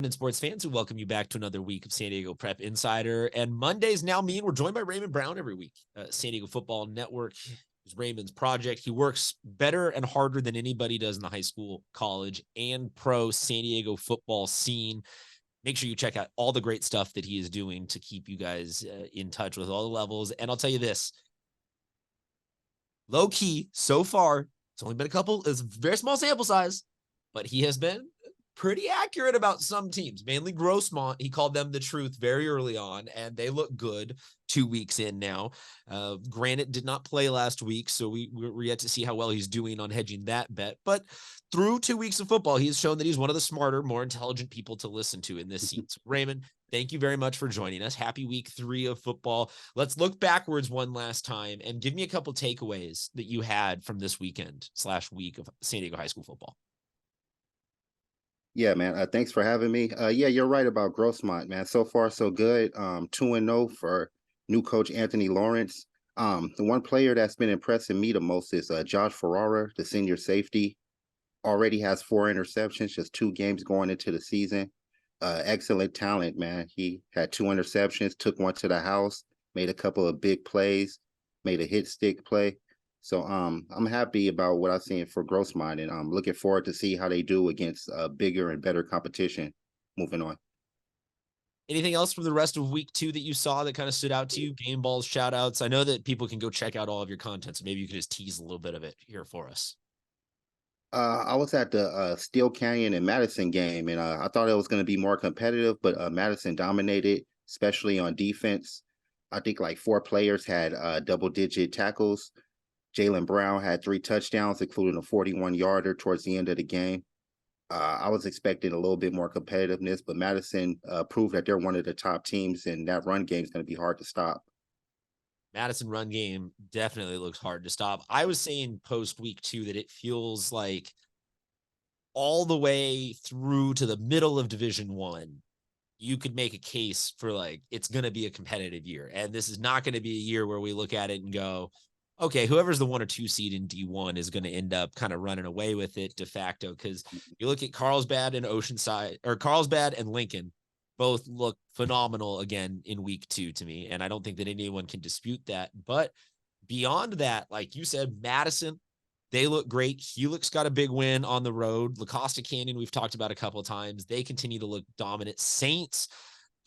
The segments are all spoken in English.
And sports fans, who welcome you back to another week of San Diego Prep Insider. And Mondays now me, and we're joined by Raymond Brown every week. San Diego Football Network is Raymond's project. He works better and harder than anybody does in the high school, college, and pro San Diego football scene. Make sure you check out all the great stuff that he is doing to keep you guys in touch with all the levels. And I'll tell you this, low key, so far, it's only been it's a very small sample size, but he has been pretty accurate about some teams, mainly Grossmont. He called them the truth very early on, and they look good 2 weeks in now. Granite did not play last week, so we're yet to see how well he's doing on hedging that bet. But through 2 weeks of football, he has shown that he's one of the smarter, more intelligent people to listen to in this scene. So, Raymond, thank you very much for joining us. Happy week 3 of football. Let's look backwards one last time and give me a couple takeaways that you had from this weekend/week of San Diego high school football. Yeah, man. Thanks for having me. Yeah, you're right about Grossmont, man. So far, so good. 2-0 for new coach Anthony Lawrence. The one player that's been impressing me the most is Josh Ferrara, the senior safety. Already has 4 interceptions, just 2 games going into the season. Excellent talent, man. He had 2 interceptions, took one to the house, made a couple of big plays, made a hit stick play. So I'm happy about what I've seen for Grossmont, and I'm looking forward to see how they do against bigger and better competition moving on. Anything else from the rest of week 2 that you saw that kind of stood out to you? Game balls, shout outs. I know that people can go check out all of your content, so maybe you could just tease a little bit of it here for us. I was at the Steel Canyon and Madison game, and I thought it was going to be more competitive, but Madison dominated, especially on defense. I think like 4 players had double-digit tackles. Jalen Brown had 3 touchdowns, including a 41-yarder towards the end of the game. I was expecting a little bit more competitiveness, but Madison proved that they're one of the top teams, and that run game is going to be hard to stop. Madison run game definitely looks hard to stop. I was saying post week 2 that it feels like all the way through to the middle of Division 1, you could make a case for like it's going to be a competitive year. And this is not going to be a year where we look at it and go, okay, whoever's the 1 or 2 seed in D1 is going to end up kind of running away with it de facto. Because you look at Carlsbad and Oceanside, or Carlsbad and Lincoln, both look phenomenal again in week 2 to me. And I don't think that anyone can dispute that. But beyond that, like you said, Madison, they look great. Helix got a big win on the road. La Costa Canyon, we've talked about a couple of times. They continue to look dominant. Saints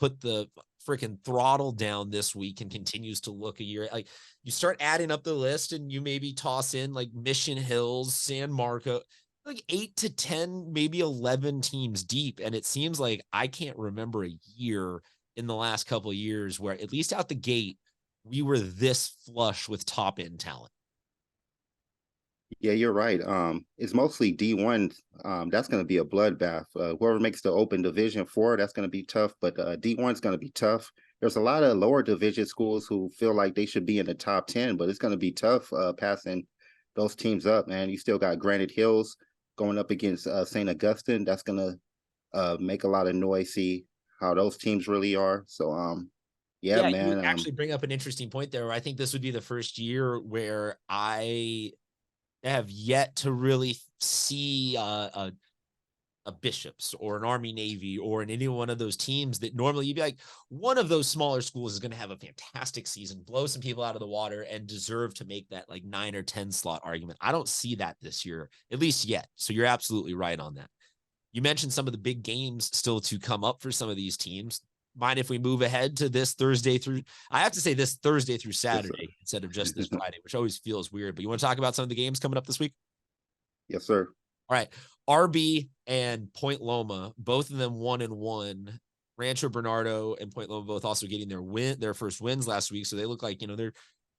put the freaking throttle down this week and continues to look a year. Like you start adding up the list and you maybe toss in like Mission Hills, San Marco, like 8 to 10, maybe 11 teams deep. And it seems like I can't remember a year in the last couple of years where at least out the gate, we were this flush with top end talent. Yeah, you're right. It's mostly D1. That's going to be a bloodbath. Whoever makes the open Division 4, that's going to be tough. But D1 is going to be tough. There's a lot of lower division schools who feel like they should be in the top 10, but it's going to be tough passing those teams up, man. You still got Granite Hills going up against St. Augustine. That's going to make a lot of noise, see how those teams really are. So, yeah, You man. actually bring up an interesting point there. Where I think this would be the first year where I have yet to really see a Bishops or an Army Navy or in any one of those teams that normally you'd be like, one of those smaller schools is going to have a fantastic season, blow some people out of the water, and deserve to make that like 9 or 10 slot argument. I don't see that this year, at least yet. So you're absolutely right on that. You mentioned some of the big games still to come up for some of these teams. Mind if we move ahead to this Thursday through, I have to say this Thursday through Saturday instead of just this Friday, which always feels weird. But you want to talk about some of the games coming up this week? Yes, sir. All right. RB and Point Loma, both of them 1-1. Rancho Bernardo and Point Loma both also getting their first wins last week. So they look like, they're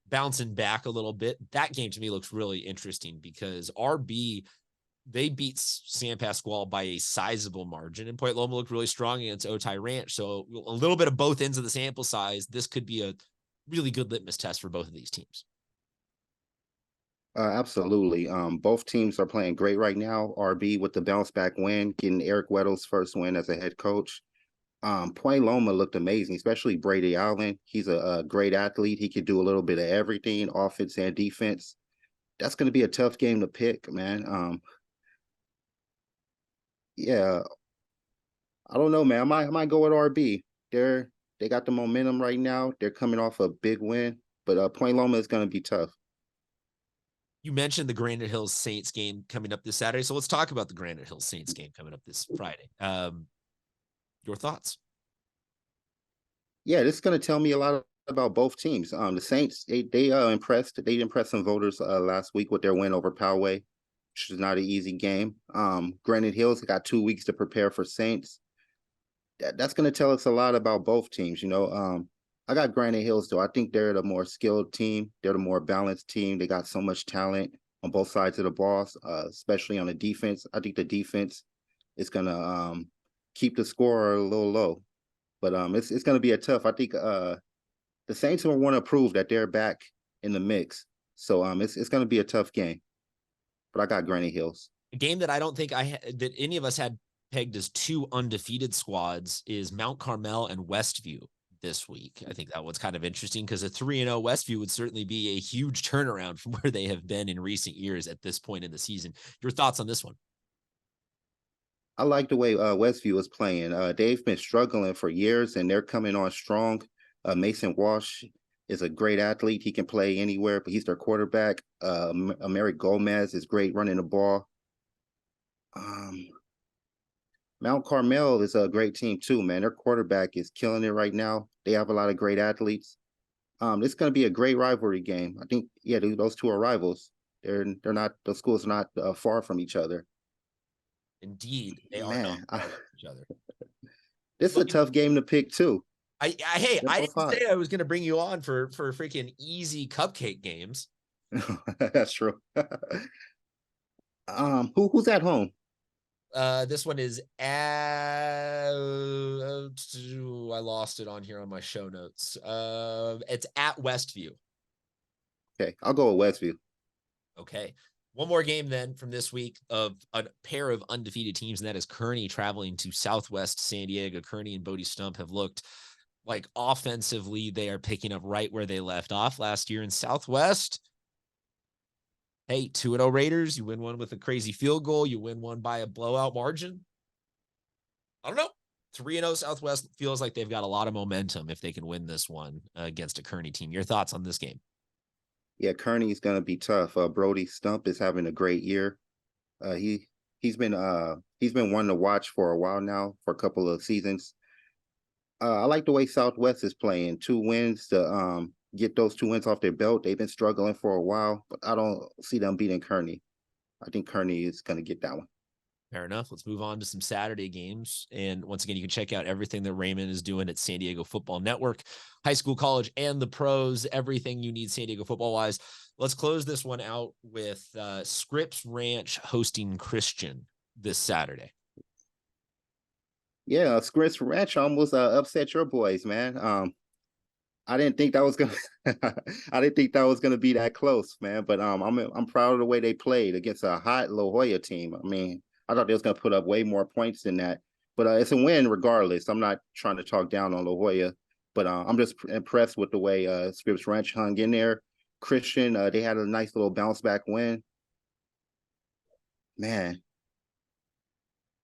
bouncing back a little bit. That game to me looks really interesting because RB, they beat San Pasqual by a sizable margin, and Point Loma looked really strong against Otay Ranch. So a little bit of both ends of the sample size. This could be a really good litmus test for both of these teams. Absolutely. Both teams are playing great right now. RB with the bounce back win, getting Eric Weddle's first win as a head coach. Point Loma looked amazing, especially Brady Allen. He's a great athlete. He could do a little bit of everything, offense and defense. That's going to be a tough game to pick, man. Yeah, I don't know, man. I might go with RB. They got the momentum right now. They're coming off a big win, but Point Loma is going to be tough. You mentioned the Granite Hills Saints game coming up this Saturday, so let's talk about the Granite Hills Saints game coming up this Friday. Your thoughts? Yeah, this is going to tell me a lot about both teams. The Saints they impressed. They impressed some voters last week with their win over Poway, which is not an easy game. Granite Hills got 2 weeks to prepare for Saints. That's going to tell us a lot about both teams. I got Granite Hills though. I think they're the more skilled team. They're the more balanced team. They got so much talent on both sides of the ball, especially on the defense. I think the defense is going to keep the score a little low, but it's going to be a tough. I think the Saints will want to prove that they're back in the mix. So it's going to be a tough game. But I got Granite Hills. A game that I don't think that any of us had pegged as two undefeated squads is Mount Carmel and Westview this week. I think that was kind of interesting because a 3-0 Westview would certainly be a huge turnaround from where they have been in recent years at this point in the season. Your thoughts on this one? I like the way Westview is playing. They've been struggling for years, and they're coming on strong. Mason Walsh is a great athlete. He can play anywhere, but he's their quarterback. Americ Gomez is great running the ball. Mount Carmel is a great team too, man. Their quarterback is killing it right now. They have a lot of great athletes. It's going to be a great rivalry game. I think, yeah, those two are rivals. They're not, those schools are not far from each other. Indeed, they are not Man, far from each other. this is a tough game to pick too. Hey, They're I both didn't hot. say I was going to bring you on for freaking easy cupcake games. That's true. Who's at home? This one is I lost it on here on my show notes. It's at Westview. Okay, I'll go with Westview. Okay. One more game then from this week of a pair of undefeated teams, and that is Kearney traveling to Southwest San Diego. Kearney and Bodie Stump have looked like offensively they are picking up right where they left off last year in Southwest. Hey, 2-0 Raiders, you win one with a crazy field goal, you win one by a blowout margin. I don't know. 3-0 Southwest feels like they've got a lot of momentum if they can win this one against a Kearney team. Your thoughts on this game? Yeah, Kearney's gonna be tough. Brody Stump is having a great year. He's been one to watch for a while now, for a couple of seasons. I like the way Southwest is playing. 2 wins to get those 2 wins off their belt. They've been struggling for a while, but I don't see them beating Kearney. I think Kearney is going to get that one. Fair enough. Let's move on to some Saturday games. And once again, you can check out everything that Raymond is doing at San Diego Football Network, high school, college, and the pros, everything you need San Diego football wise. Let's close this one out with Scripps Ranch hosting Christian this Saturday. Yeah, Scripps Ranch almost upset your boys, man. I didn't think that was gonna I didn't think that was gonna be that close, man. But I'm proud of the way they played against a hot La Jolla team. I mean, I thought they was gonna put up way more points than that. But it's a win regardless. I'm not trying to talk down on La Jolla, but I'm just impressed with the way Scripps Ranch hung in there. Christian, they had a nice little bounce back win. Man.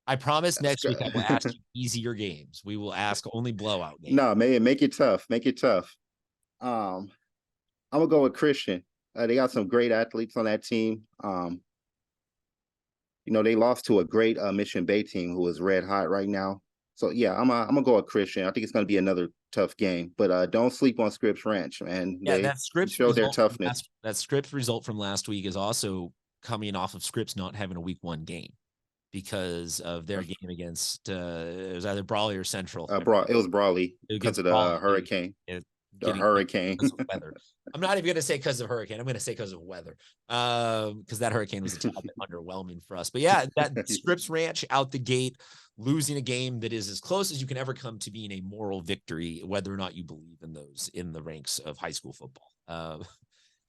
I promise next week I will ask you easier games. We will ask only blowout games. No, make it tough. Make it tough. I'm gonna go with Christian. They got some great athletes on that team. They lost to a great Mission Bay team who is red hot right now. So yeah, I'm gonna go with Christian. I think it's gonna be another tough game, but don't sleep on Scripps Ranch, man. Yeah, They showed their toughness. That Scripps result from last week is also coming off of Scripps not having a week 1 game because of their game against it was either Brawley or Central. It was Brawley because of the hurricane. The hurricane. Weather. I'm not even going to say because of hurricane. I'm going to say because of weather. Because that hurricane was a tad bit underwhelming for us. But yeah, that Scripps Ranch out the gate, losing a game that is as close as you can ever come to being a moral victory, whether or not you believe in those in the ranks of high school football.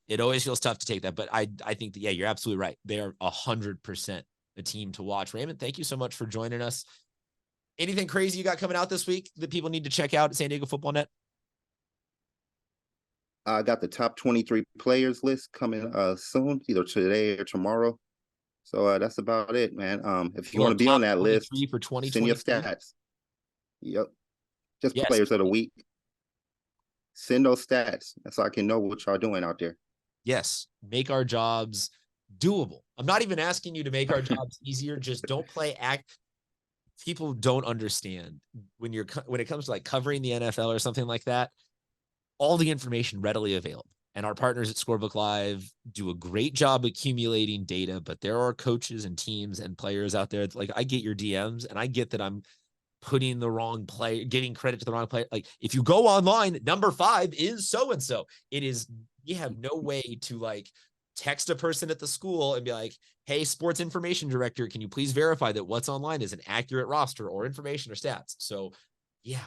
It always feels tough to take that, but I think that, yeah, you're absolutely right. They are 100% a team to watch. Raymond, thank you so much for joining us. Anything crazy you got coming out this week that people need to check out at San Diego Football Net? I got the top 23 players list coming soon, either today or tomorrow. So that's about it, man. If you want to be on that list, for send your 2023. stats. Yep. Just Yes. players of the week. Send those stats so I can know what y'all doing out there. Yes. Make our jobs doable. I'm not even asking you to make our jobs easier. Just don't play act. People don't understand when it comes to like covering the NFL or something like that, all the information readily available. And our partners at Scorebook Live do a great job accumulating data, but there are coaches and teams and players out there. Like, I get your DMs and I get that I'm putting the wrong player, giving credit to the wrong player. Like, if you go online, number 5 is so-and-so. It is, you have no way to like text a person at the school and be like, hey, sports information director, can you please verify that what's online is an accurate roster or information or stats? So yeah,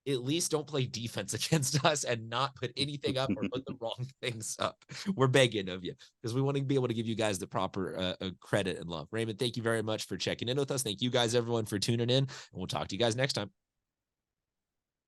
at least don't play defense against us and not put anything up or put the wrong things up. We're begging of you because we want to be able to give you guys the proper credit and love. Raymond, thank you very much for checking in with us. Thank you guys, everyone, for tuning in, and we'll talk to you guys next time.